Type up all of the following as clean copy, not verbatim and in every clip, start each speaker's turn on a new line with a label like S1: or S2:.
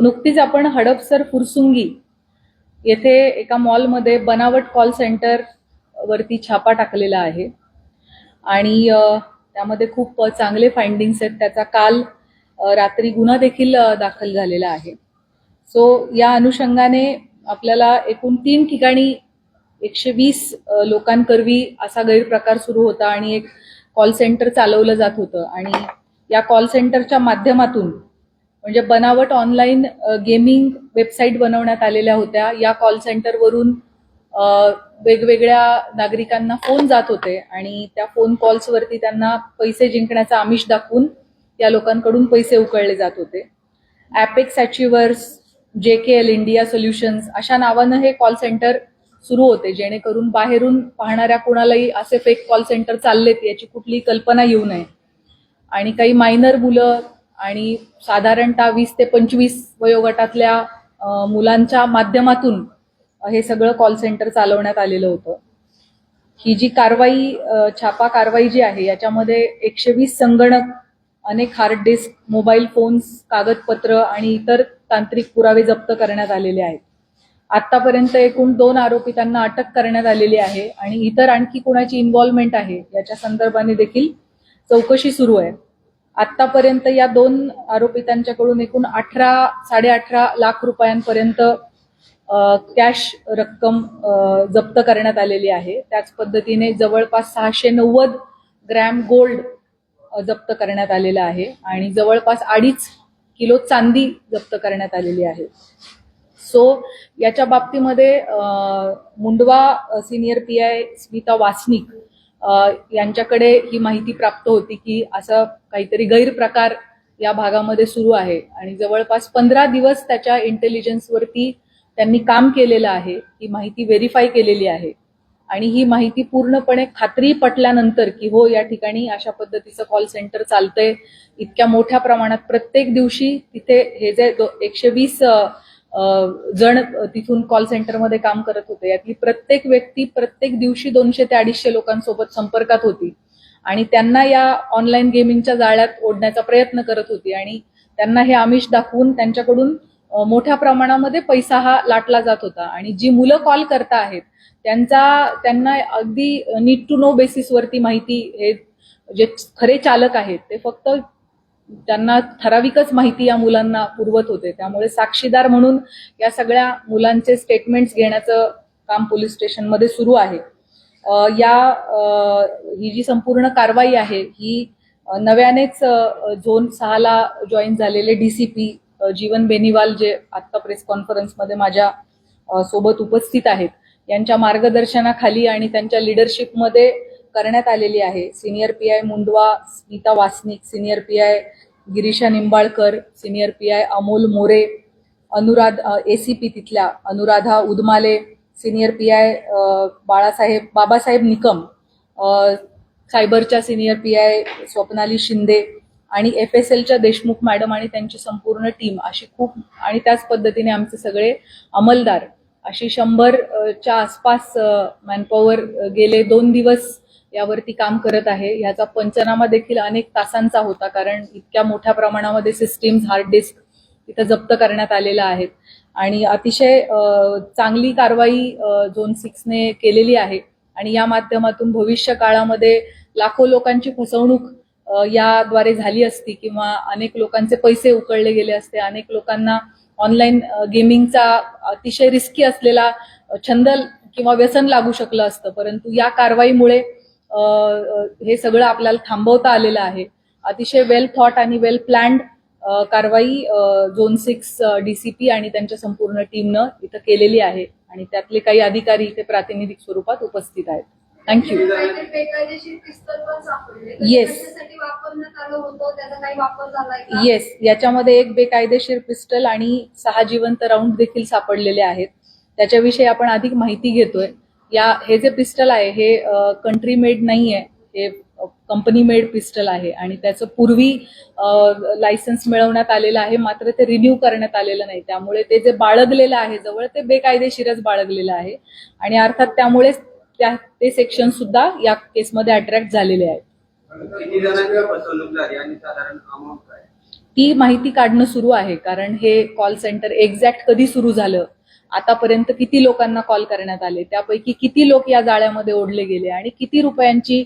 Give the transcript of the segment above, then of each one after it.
S1: नुकतीच आपण हडपसर फुरसुंगी येथे एका मॉलमध्ये बनावट कॉल सेंटर वरती छापा टाकलेला आहे आणि त्यामध्ये खूप चांगले फाइंडिंग्स आहेत. त्याचा काल रात्री गुन्हा देखील दाखल झालेला आहे. सो या अनुषंगाने आपल्याला एकूण 3 ठिकाणी 120 लोकांकरवी असा गैरप्रकार सुरू होता आणि एक कॉल सेंटर चालवलं जात होतं आणि या कॉल सेंटरच्या माध्यमातून म्हणजे बनावट ऑनलाईन गेमिंग वेबसाईट बनवण्यात आलेल्या होत्या. या कॉल सेंटरवरून वेगवेगळ्या नागरिकांना फोन जात होते आणि त्या फोन कॉल्सवरती त्यांना पैसे जिंकण्याचा आमिष दाखवून या लोकांकडून पैसे उकळले जात होते. Apex achievers, JKL India solutions अशा नावानं हे कॉल सेंटर सुरू होते, जेणेकरून बाहेरून पाहणाऱ्या कोणालाही असे फेक कॉल सेंटर चाललेत याची कुठलीही कल्पना येऊ नये. आणि काही मायनर मुलं आणि साधारणतः 20 ते 25 वयोगटातल्या मुलांच्या माध्यमातून हे सगळं कॉल सेंटर चालवण्यात आलेलं होतं. ही जी कारवाई छापा कारवाई जी आहे याच्यामध्ये 120 संगणक, अनेक हार्ड डिस्क, मोबाईल फोन्स, कागदपत्र आणि इतर तांत्रिक पुरावे जप्त करण्यात आलेले आहेत. आतापर्यंत एकूण 2 आरोपितांना अटक करण्यात आलेली आहे आणि इतर आणखी कोणाची इन्व्हॉल्वमेंट आहे याच्या संदर्भाने देखील चौकशी सुरू आहे. आतापर्यंत या 2 आरोपितांच्याकडून एकूण 18-18.5 लाख रुपयांपर्यंत कॅश रक्कम जप्त करण्यात आलेली आहे. त्याच पद्धतीने जवळपास 690 ग्रॅम गोल्ड जप्त करण्यात आलेलं आहे आणि जवळपास 2.5 किलो चांदी जप्त करण्यात आलेली आहे. सो याच्या बाबतीमध्ये मुंडवा सिनियर PI स्मिता वासनिक यांच्याकडे ही माहिती प्राप्त होती की असं काहीतरी गैरप्रकार या भागामध्ये सुरू आहे आणि जवळपास 15 दिवस त्याच्या इंटेलिजन्सवरती त्यांनी काम केलेलं आहे. ही माहिती व्हेरीफाय केलेली आहे आणि ही माहिती पूर्णपणे खात्री पटल्यानंतर की हो या ठिकाणी अशा पद्धतीचं कॉल सेंटर चालतंय, इतक्या मोठ्या प्रमाणात प्रत्येक दिवशी तिथे हे जे 120 जण तिथून कॉल सेंटरमध्ये काम करत होते यातली प्रत्येक व्यक्ती प्रत्येक दिवशी 200 ते 250 लोकांसोबत संपर्कात होती आणि त्यांना या ऑनलाईन गेमिंगच्या जाळ्यात ओढण्याचा प्रयत्न करत होती आणि त्यांना हे आमिष दाखवून त्यांच्याकडून मोठ्या प्रमाणामध्ये पैसा हा लाटला जात होता. आणि जी मुलं कॉल करता आहेत त्यांना अगदी नीड टू नो बेसिसवरती माहिती, हे जे खरे चालक आहेत ते फक्त त्यांना ठराविकच माहिती या मुलांना पुरवत होते. त्यामुळे साक्षीदार म्हणून या सगळ्या मुलांचे स्टेटमेंट्स घेण्याचं काम पोलीस स्टेशनमध्ये सुरू आहे. ही जी संपूर्ण कारवाई आहे ही नव्यानेच झोन 6ला जॉईन झालेले DCP जीवन बेनीवाल जे आता प्रेस कॉन्फरन्समध्ये माझ्या सोबत उपस्थित आहेत यांच्या मार्गदर्शनाखाली आणि त्यांच्या लिडरशिपमध्ये करण्यात आलेली आहे. Senior PI Mundhwa Smita Wasnik, senior PI Girisha Nimbalkar, senior PI Amol More, ACP तिथल्या अनुराधा उदमाले, सिनियर PI बाबासाहेब निकम, सायबरच्या सिनियर PI स्वप्नाली शिंदे आणि FSLच्या देशमुख मॅडम आणि त्यांची संपूर्ण टीम अशी खूप, आणि त्याच पद्धतीने आमचे सगळे अंमलदार अशी 100च्या आसपास मॅनपॉवर गेले 2 दिवस यावरती काम करत आहे. याचा पंचनामा देखील अनेक तासांचा होता कारण इतक्या मोठ्या प्रमाणामध्ये सिस्टीम्स, हार्ड डिस्क तिथे जप्त करण्यात आलेल्या आहेत आणि अतिशय चांगली कारवाई झोन 6ने केलेली आहे आणि या माध्यमातून भविष्य काळामध्ये लाखो लोकांची फसवणूक याद्वारे झाली असती किंवा अनेक लोकांचे पैसे उकळले गेले असते. अनेक लोकांना ऑनलाईन गेमिंगचा अतिशय रिस्की असलेला छंद किंवा व्यसन लागू शकलं असतं, परंतु या कारवाईमुळे हे सगळं आपल्याला थांबवता आलेलं आहे. अतिशय वेल थॉट आणि वेल प्लॅन्ड कारवाई झोन 6 DCP आणि त्यांच्या संपूर्ण टीमनं इथं केलेली आहे आणि त्यातले काही अधिकारी इथे प्रातिनिधिक स्वरूपात उपस्थित आहेत. थँक्यू. येस.
S2: याच्यामध्ये होतं त्याचा काही वापर झालाय का?
S1: येस, याच्यामध्ये एक बेकायदेशीर पिस्टल आणि 6 जिवंत राऊंड देखील सापडलेले आहेत. त्याच्याविषयी आपण अधिक माहिती घेतोय. हे जे पिस्टल आहे हे कंट्री मेड नाही आहे, हे कंपनी मेड पिस्टल आहे आणि त्याचं पूर्वी लायसन्स मिळवण्यात आलेलं आहे, मात्र ते रिन्यू करण्यात आलेलं नाही. त्यामुळे ते जे बाळगलेलं आहे जवळ ते बेकायदेशीरच बाळगलेलं आहे आणि अर्थात त्यामुळेच ते सेक्शन सुद्धा या केसमध्ये अट्रॅक्ट झालेले आहेत. ती माहिती काढणं सुरू आहे, कारण हे कॉल सेंटर एक्झॅक्ट कधी सुरू झालं, आतापर्यंत किती लोकांना कॉल करण्यात आले, त्यापैकी किती लोक या जाळ्यामध्ये ओढले गेले आणि किती रुपयांची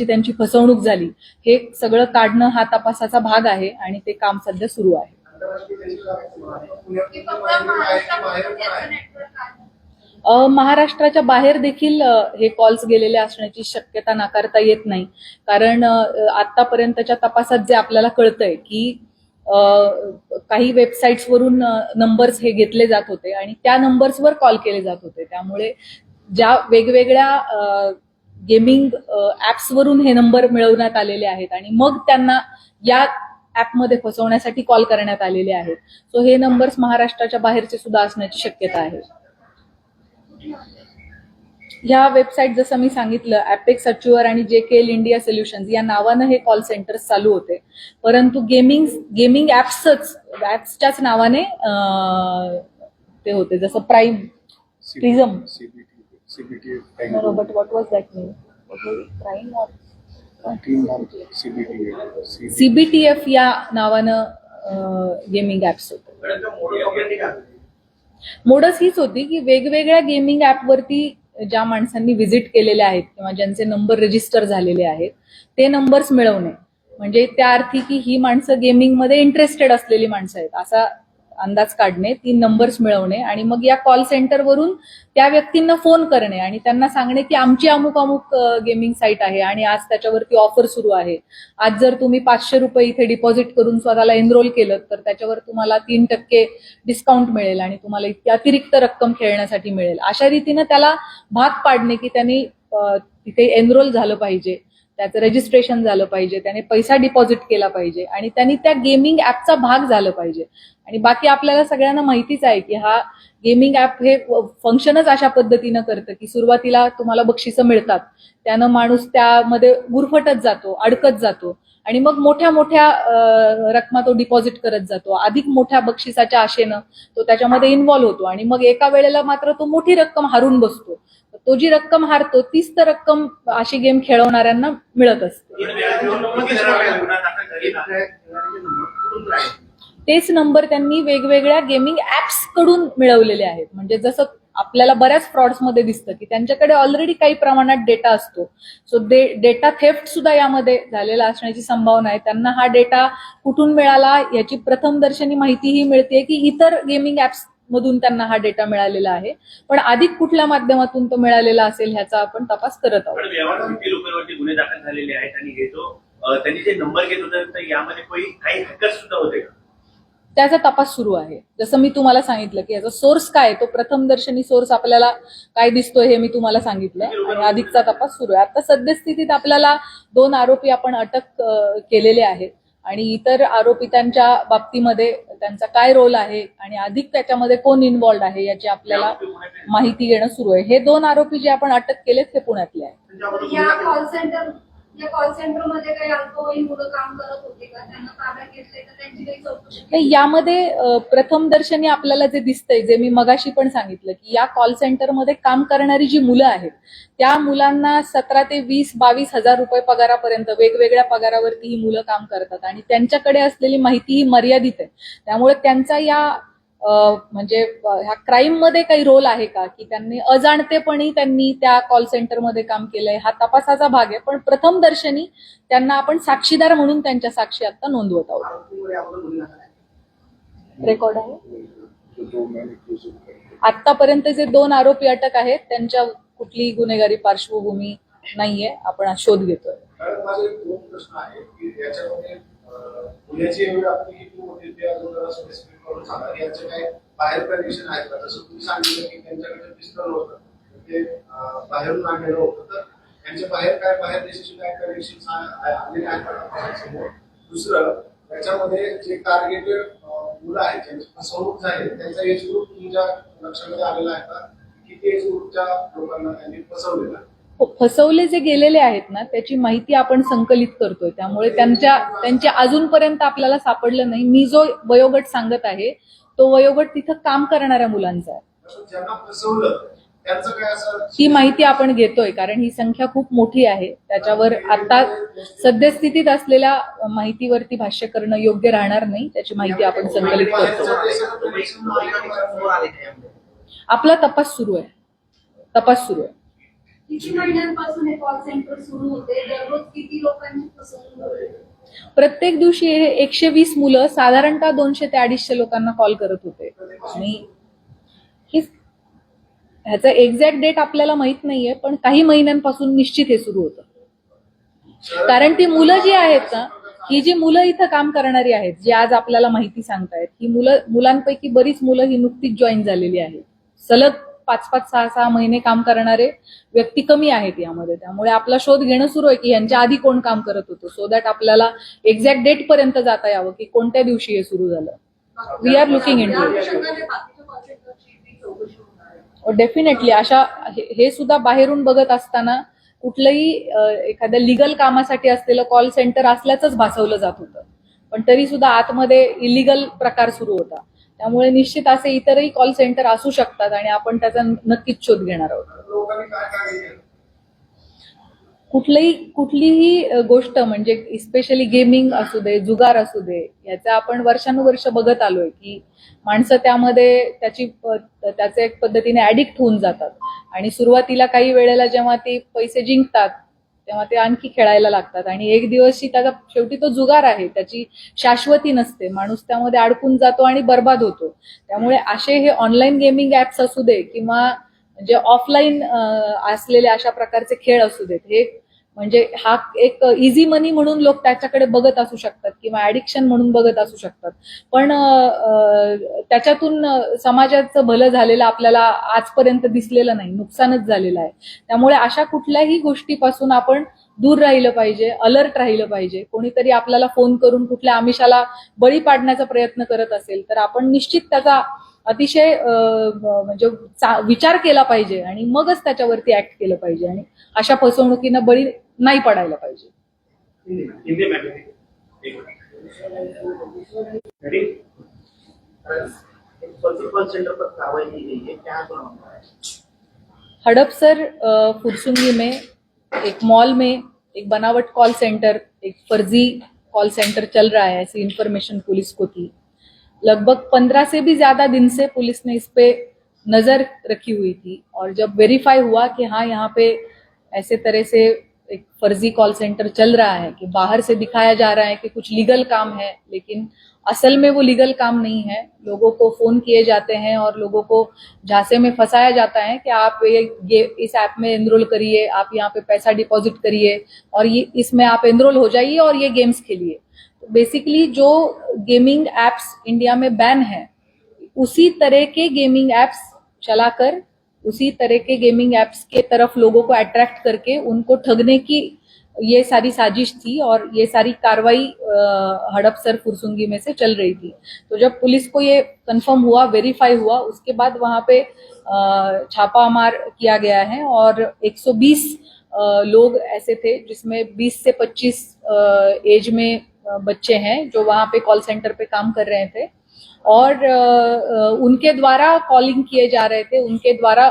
S1: त्यांची फसवणूक झाली, हे सगळं काढणं हा तपासाचा भाग आहे आणि ते काम सध्या सुरू आहे. महाराष्ट्राच्या बाहेर देखील हे कॉल्स गेलेले असण्याची शक्यता नाकारता येत नाही, कारण आतापर्यंतच्या तपासात जे आपल्याला कळतंय की काही वेबसाईट्सवरून नंबर्स हे घेतले जात होते आणि त्या नंबर्सवर कॉल केले जात होते. त्यामुळे ज्या वेगवेगळ्या गेमिंग ऍप्सवरून हे नंबर मिळवण्यात आलेले आहेत आणि मग त्यांना या ऍपमध्ये फसवण्यासाठी कॉल करण्यात आलेले आहेत. सो हे नंबर्स महाराष्ट्राच्या बाहेरचे सुद्धा असण्याची शक्यता आहे. ह्या वेबसाईट जसं मी सांगितलं, ॲपेक्स अच्युअर आणि JKL इंडिया सोल्युशन्स या नावानं हे कॉल सेंटर्स चालू होते, परंतु गेमिंग ऍप्सच्याच नावाने ते होते, जसं prism. But what was that name? Prime or CBTF या नावानं गेमिंग ऍप्स होते. मोडस हीच होती की वेगवेगळ्या गेमिंग ऍपवरती ज्या माणसांनी व्हिजिट केलेले आहेत किंवा ज्यांचे नंबर रजिस्टर झालेले आहेत ते नंबर्स मिळवणे, म्हणजे त्या अर्थी की ही माणसं गेमिंगमध्ये इंटरेस्टेड असलेली माणसं आहेत असा अंदाज काढणे, ती नंबर्स मिळवणे आणि मग या कॉल सेंटरवरून त्या व्यक्तींना फोन करणे आणि त्यांना सांगणे की आमची अमुक अमुक गेमिंग साईट आहे आणि आज त्याच्यावरती ऑफर सुरू आहे. आज जर तुम्ही 500 रुपये इथे डिपॉझिट करून स्वतःला एनरोल केलं तर त्याच्यावर तुम्हाला 3% डिस्काउंट मिळेल आणि तुम्हाला इतकी अतिरिक्त रक्कम खेळण्यासाठी मिळेल. अशा रीतीनं त्याला भाग पाडणे की त्यांनी तिथे एनरोल झालं पाहिजे, त्याचं रजिस्ट्रेशन झालं पाहिजे, त्याने पैसा डिपॉझिट केला पाहिजे आणि त्यांनी त्या गेमिंग ऍपचा भाग झालं पाहिजे. आणि बाकी आपल्याला सगळ्यांना माहितीच आहे की हा गेमिंग ऍप हे फंक्शनच अशा पद्धतीनं करतं की सुरुवातीला तुम्हाला बक्षिसं मिळतात, त्यानं माणूस त्यामध्ये गुरफटत जातो, अडकत जातो आणि मग मोठ्या मोठ्या रकमा तो डिपॉझिट करत जातो. अधिक मोठ्या बक्षिसाच्या आशेनं तो त्याच्यामध्ये इन्व्हॉल्व्ह होतो आणि मग एका वेळेला मात्र तो मोठी रक्कम हारून बसतो. तो जी रक्कम हारतो तीच तर रक्कम अशी गेम खेळवणाऱ्यांना मिळत असते. तेच नंबर त्यांनी वेगवेगळ्या गेमिंग ऍप्स कडून मिळवलेले आहेत. म्हणजे जसं आपल्याला बऱ्याच फ्रॉड्समध्ये दिसतं की त्यांच्याकडे ऑलरेडी काही प्रमाणात डेटा असतो, सो डेटा थेफ्ट सुद्धा यामध्ये झालेला असण्याची संभावना आहे. त्यांना हा डेटा कुठून मिळाला याची प्रथमदर्शनी माहितीही मिळते की इतर गेमिंग ऍप्स मधून त्यांना हा डेटा मिळालेला आहे, पण अधिक कुठल्या माध्यमातून तो मिळालेला असेल ह्याचा आपण तपास करत आहोत.
S3: किती लोकांवरती गुन्हे दाखल झालेले आहेत आणि हे जो त्यांनी जे नंबर घेत होते तर यामध्ये काही हॅकर्स सुद्धा होते का?
S1: त्याचा तपास सुरू आहे. जसं मी तुम्हाला सांगितलं की याचा सोर्स काय, तो प्रथमदर्शनी सोर्स आपल्याला काय दिसतोय हे मी तुम्हाला सांगितलं आणि अधिकचा तपास सुरू आहे. आता सद्यस्थितीत आपल्याला 2 आरोपी आपण अटक केलेले आहेत आणि इतर आरोपितांच्या बाबतीमध्ये त्यांचा काय रोल आहे आणि अधिक त्याच्यामध्ये कोण इन्व्हॉल्ड आहे याची आपल्याला माहिती घेणं सुरू आहे. हे 2 आरोपी जे आपण अटक केलेत ते पुण्यातले आहेत.
S2: या कॉल सेंटरमध्ये काही अल्पवयीन मुलं काम करत होते का? त्यांना ताब्यात घेतलंय तर त्यांची काही चौकशी?
S1: यामध्ये प्रथमदर्शनी आपल्याला जे दिसतंय, जे मी मगाशी पण सांगितलं की या कॉल सेंटरमध्ये काम करणारी जी मुलं आहेत त्या मुलांना 17 ते 20-22 हजार रुपये पगारापर्यंत वेगवेगळ्या पगारावरती ही मुलं काम करतात आणि त्यांच्याकडे असलेली माहिती ही मर्यादित आहे. त्यामुळे त्यांचा या म्हणजे ह्या क्राईम मध्ये काही रोल आहे का, की त्यांनी अजाणतेपणी त्यांनी त्या कॉल सेंटरमध्ये काम केलंय, हा तपासाचा भाग आहे. पण प्रथमदर्शनी त्यांना आपण साक्षीदार म्हणून त्यांच्या साक्षी आता नोंदवत आहोत. रेकॉर्ड आहे. आतापर्यंत जे 2 आरोपी अटक आहेत त्यांच्या कुठलीही गुन्हेगारी पार्श्वभूमी नाहीये, आपण आज शोध घेतोय.
S4: माझे 2 प्रश्न आहेत की याच्यामध्ये पुण्याची यांचे काही बाहेर कनेक्शन आहेत का? जसं तुम्ही सांगितलं की त्यांच्याकडे पिस्तल होतं, ते बाहेरून आणलेलं होतं, तर त्यांच्या बाहेर देशाची काय कनेक्शन आलेले आहेत तपासासमोर. दुसरं, त्याच्यामध्ये जे टार्गेटेड मुलं आहेत ज्यांची फसवणूक झाली त्यांचा एज ग्रुप तुमच्या लक्षामध्ये आलेला आहे का? किती एज ग्रुपच्या लोकांना त्यांनी फसवलेला आहे?
S1: फसवले जे गेलेले आहेत ना त्याची माहिती आपण संकलित करतोय, त्यामुळे त्यांच्या अजूनपर्यंत आपल्याला सापडलं नाही. मी जो वयोगट सांगत आहे तो वयोगट तिथं काम करणाऱ्या मुलांचा आहे.
S4: पण ज्यांना फसवलं त्यांचं काय असं
S1: ही माहिती आपण घेतोय कारण ही संख्या खूप मोठी आहे. त्याच्यावर आता सद्यस्थितीत असलेल्या माहितीवरती भाष्य करणं योग्य राहणार नाही. त्याची माहिती आपण संकलित करतो. आपला तपास सुरू आहे.
S2: किती महिन्यांपासून हे कॉल सेंटर सुरू होते? दररोज किती लोकांची फसवणूक होते?
S1: प्रत्येक दिवशी हे 120 मुलं साधारणतः 200 ते 250 लोकांना कॉल करत होते. आणि ह्याचा एक्झॅक्ट डेट आपल्याला माहित नाहीये, पण काही महिन्यांपासून निश्चित हे सुरू होतं. कारण ती मुलं जी आहेत ना, ही जी मुलं इथं काम करणारी आहेत, जी आज आपल्याला माहिती सांगतायत, ही मुलांपैकी बरीच मुलं ही नुकतीच जॉईन झालेली आहेत. सलग 5-5, 6-6 महिने काम करणारे व्यक्ती कमी आहेत यामध्ये. त्यामुळे आपला शोध घेणं सुरू आहे की यांच्या आधी कोण काम करत होतं, सो दॅट आपल्याला एक्झॅक्ट डेट पर्यंत जाता यावं की कोणत्या दिवशी हे सुरू झालं. We are looking into it. Definitely हे सुद्धा बाहेरून बघत असताना कुठलंही एखाद्या लिगल कामासाठी असलेलं कॉल सेंटर असल्याचंच भासवलं जात होतं, पण तरी सुद्धा आतमध्ये इलिगल प्रकार सुरू होता. त्यामुळे निश्चित असे इतरही कॉल सेंटर असू शकतात आणि आपण त्याचा नक्कीच शोध घेणार आहोत.
S4: लोकांनी काय काय केलं?
S1: कुठलीही गोष्ट म्हणजे स्पेशली गेमिंग असू दे, जुगार असू दे, याचा आपण वर्षानुवर्ष बघत आलोय की माणसं त्यामध्ये त्याचे एक पद्धतीने ऍडिक्ट होऊन जातात आणि सुरुवातीला काही वेळेला जेव्हा ते पैसे जिंकतात तेव्हा ते आणखी खेळायला लागतात आणि एक दिवशी त्याचा शेवटी तो जुगार आहे, त्याची शाश्वती नसते. माणूस त्यामध्ये अडकून जातो आणि बर्बाद होतो. त्यामुळे असे हे ऑनलाईन गेमिंग ऍप्स असू दे किंवा जे ऑफलाईन असलेले अशा प्रकारचे खेळ असू देत, हे म्हणजे हा एक इझी मनी म्हणून लोक त्याच्याकडे बघत असू शकतात किंवा ऍडिक्शन म्हणून बघत असू शकतात, पण त्याच्यातून समाजाचं भलं झालेलं आपल्याला आजपर्यंत दिसलेलं नाही, नुकसानच झालेलं आहे. त्यामुळे अशा कुठल्याही गोष्टीपासून आपण दूर राहिलं पाहिजे, अलर्ट राहिलं पाहिजे. कोणीतरी आपल्याला फोन करून कुठल्या आमिषाला बळी पाडण्याचा प्रयत्न करत असेल तर आपण निश्चित त्याचा अतिशय म्हणजे विचार केला पाहिजे आणि मगच त्याच्यावरती ऍक्ट केलं पाहिजे आणि अशा फसवणुकींना बळी नाही पडायला पाहिजे.
S3: हिंदी में कॉल सेंटर पर कार्रवाई की गई है, क्या मामला है?
S1: हड़पसर फुरसुंगी में एक मॉल में एक बनावट कॉल सेंटर, एक फर्जी कॉल सेंटर चल रहा है, ऐसी इंफॉर्मेशन पुलिस को थी. लगभग 15 से भी ज्यादा दिन से पुलिस ने इस पे नजर रखी हुई थी और जब वेरीफाई हुआ कि हाँ यहाँ पे ऐसे तरह से एक फर्जी कॉल सेंटर चल रहा है कि बाहर से दिखाया जा रहा है कि कुछ लीगल काम है, लेकिन असल में वो लीगल काम नहीं है. लोगों को फोन किए जाते हैं और लोगों को झांसे में फंसाया जाता है कि आप ये इस ऐप में एनरोल करिए, आप यहाँ पे पैसा डिपॉजिट करिए और ये इसमें आप एनरोल हो जाइए और ये गेम्स खेलिए. बेसिकली जो गेमिंग एप्स इंडिया में बैन है, उसी तरह के गेमिंग एप्स चलाकर उसी तरह के गेमिंग एप्स के तरफ लोगों को अट्रैक्ट करके उनको ठगने की ये सारी साजिश थी और ये सारी कार्रवाई हड़पसर फुरसुंगी में से चल रही थी. तो जब पुलिस को ये कंफर्म हुआ, वेरीफाई हुआ, उसके बाद वहां पे छापामार किया गया है और 120 लोग ऐसे थे जिसमें 20 से 25 एज में बच्चे हैं जो वहां पे कॉल सेंटर पे काम कर रहे थे और उनके द्वारा कॉलिंग किए जा रहे थे, उनके द्वारा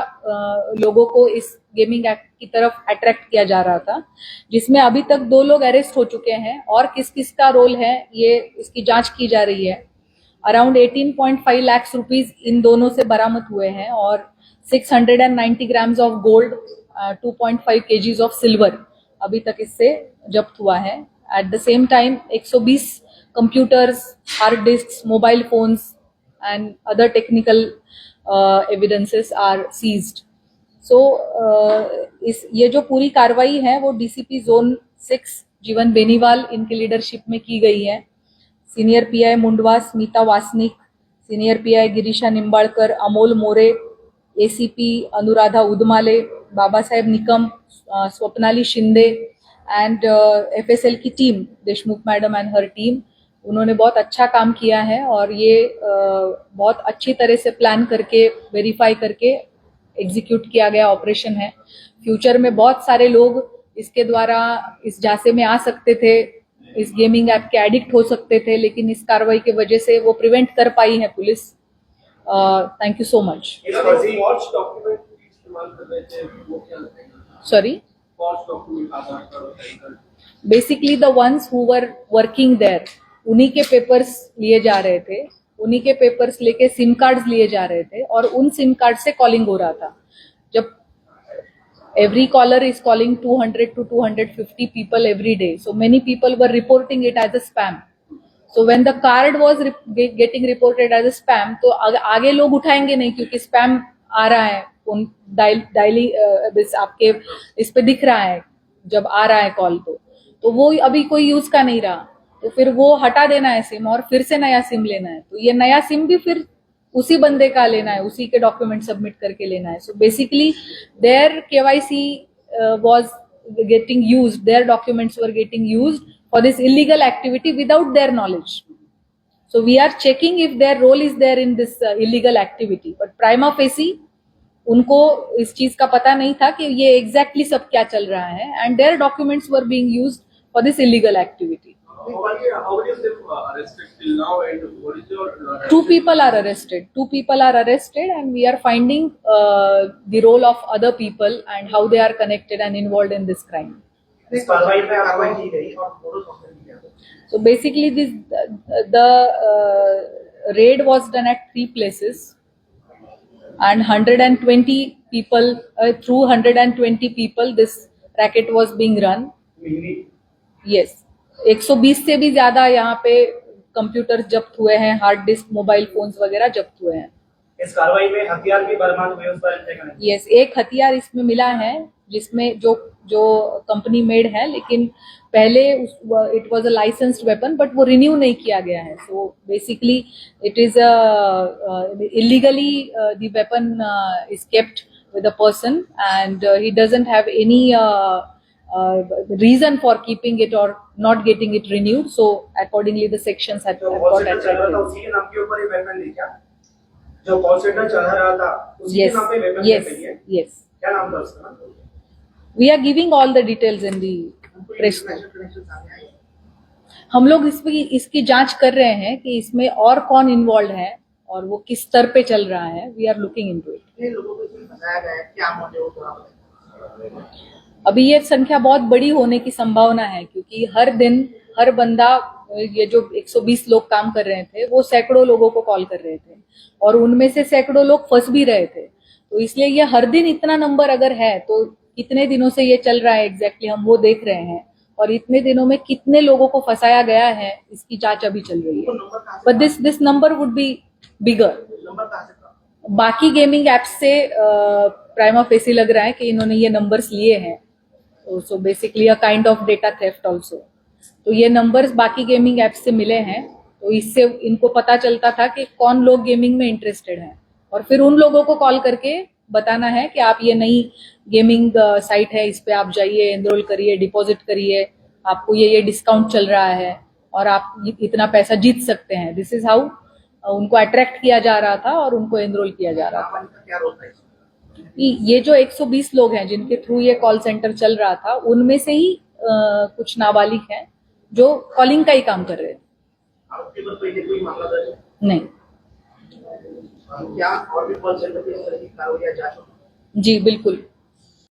S1: लोगों को इस गेमिंग ऐप की तरफ अट्रैक्ट किया जा रहा था, जिसमें अभी तक 2 लोग अरेस्ट हो चुके हैं और किस किस का रोल है ये इसकी जांच की जा रही है. अराउंड 18.5 लाख रुपीस इन दोनों से बरामद हुए हैं और 690 grams of gold, 2.5 kgs of silver अभी तक इससे जब्त हुआ है. At the same time 120 computers, hard disks, mobile phones and other technical evidences are seized. So ये जो पूरी कार्रवाई है वो डीसीपी जोन 6 जीवन बेनीवाल इनके लीडरशिप में की गई है. Senior PI Mundhwa Smita Wasnik, senior PI Girisha Nimbalkar, Amol More, ACP Anuradha Udmale, Baba Saheb Nikam, Swapnali Shinde and FSL की team, Deshmukh madam and her team, उन्होंने बहुत अच्छा काम किया है और ये बहुत अच्छी तरह से प्लान करके, वेरीफाई करके एग्जीक्यूट किया गया ऑपरेशन है। फ्यूचर में बहुत सारे लोग इसके द्वारा इस झांसे में आ सकते थे, इस गेमिंग ऐप के एडिक्ट हो सकते थे, लेकिन इस कार्रवाई की वजह से वो प्रिवेंट कर पाई है police. Thank you so much.
S5: Forge document इस्तेमाल कर रहे थे, वो क्या लगता है?
S1: Sorry,
S5: forge document Aadhaar card और PAN card,
S1: basically the ones who were working there, उन्हीं के पेपर्स लिए जा रहे थे, उन्हीं के पेपर्स लेके सिम कार्ड्स लिए जा रहे थे और उन सिम कार्ड से कॉलिंग हो रहा था। जब every caller is calling 200 to 250 people every day, so many people were reporting it as a spam. So when the card was getting reported as a spam, तो आगे लोग उठाएंगे नहीं क्योंकि स्पैम आ रहा है, डायली आपके इस पे दिख रहा है जब आ रहा है कॉल, तो वो अभी कोई यूज का नहीं रहा, तो फिर वो हटा देना है सिम और फिर से नया सिम लेना है। तो ये नया सिम भी फिर उसी बंदे का लेना है, उसी के डॉक्यूमेंट सबमिट करके लेना है। So basically their KYC was getting used, their documents were getting used for this illegal activity without their knowledge. So we are checking if their role is there in this illegal activity, but prima facie उनको इस चीज का पता नहीं था कि ये exactly सब क्या चल रहा है, and their documents were being used for this illegal activity.
S5: how many of them arrested till now, and what is your
S1: 2 people are arrested. 2 people are arrested, and we are finding the role of other people and how they are connected and involved in this crime.
S5: इस कार्रवाई में कार्रवाई की गई और photos offer किया?
S1: So basically, the raid was done at 3 places, and 120 people, through 120 people, this racket was being run. Yes, 120 से भी ज्यादा यहाँ पे कंप्यूटर जब्त हुए हैं, हार्ड डिस्क, मोबाइल फोन्स वगैरह जब्त हुए हैं।
S5: इस कार्रवाई में हथियार भी बरामद हुए, उस पर इंतजाम है?
S1: यस, एक हथियार इसमें मिला है जिसमें जो कंपनी मेड है, लेकिन पहले it was a licensed weapon, but वो रिन्यू नहीं किया गया है। So basically it is illegally the weapon is kept with a person, and he doesn't have any reason for keeping it or not getting it renewed, so accordingly the sections have got attracted.
S5: उसी के नाम के ऊपर ये weapon है क्या? जो call centre चला रहा था उसी के
S1: Yes,
S5: नाम पे वेपन
S1: yes,
S5: है?
S1: yes.
S5: क्या नाम था उसका?
S1: We are giving all the details in the press. हम लोग इसकी जांच कर रहे हैं कि इसमें और कौन इन्वॉल्व है और वो किस स्तर पे चल रहा है। We are looking into it.
S5: लोगों को इसमें फंसाया गया है, क्या मोटिव था?
S1: अभी ये संख्या बहुत बड़ी होने की संभावना है, क्योंकि हर दिन हर बंदा, ये जो 120 लोग काम कर रहे थे वो सैकड़ों लोगों को कॉल कर रहे थे और उनमें से सैकड़ों लोग फंस भी रहे थे। तो इसलिए ये हर दिन इतना नंबर अगर है तो कितने दिनों से ये चल रहा है एग्जैक्टली हम वो देख रहे हैं, और इतने दिनों में कितने लोगों को फंसाया गया है इसकी जांच अभी चल रही है। But this number would be bigger. बाकी गेमिंग एप्स से प्राइमा फेसी लग रहा है कि इन्होंने ये नंबर्स लिए हैं, so basically a kind of data theft also. तो ये नंबर्स बाकी गेमिंग एप्स से मिले हैं, तो इससे इनको पता चलता था कि कौन लोग गेमिंग में इंटरेस्टेड हैं, और फिर उन लोगों को कॉल करके बताना है कि आप ये नई गेमिंग साइट है, इस पे आप जाइए, एनरोल करिए, डिपॉजिट करिए, आपको ये डिस्काउंट चल रहा है और आप इतना पैसा जीत सकते हैं। दिस इज हाउ उनको अट्रैक्ट किया जा रहा था और उनको एनरोल किया जा रहा था।
S5: क्या रोल था इसमें?
S1: ये जो 120 लोग हैं जिनके थ्रू ये कॉल सेंटर चल रहा था, उनमें से ही कुछ नाबालिग हैं जो कॉलिंग का ही काम कर रहे थे।
S5: आपके पर पहले कोई मामला दर्ज है?
S1: नहीं।
S5: क्या और भी कॉल सेंटर पे इस तरह की कार्रवाई जांच होगी?
S1: जी बिल्कुल।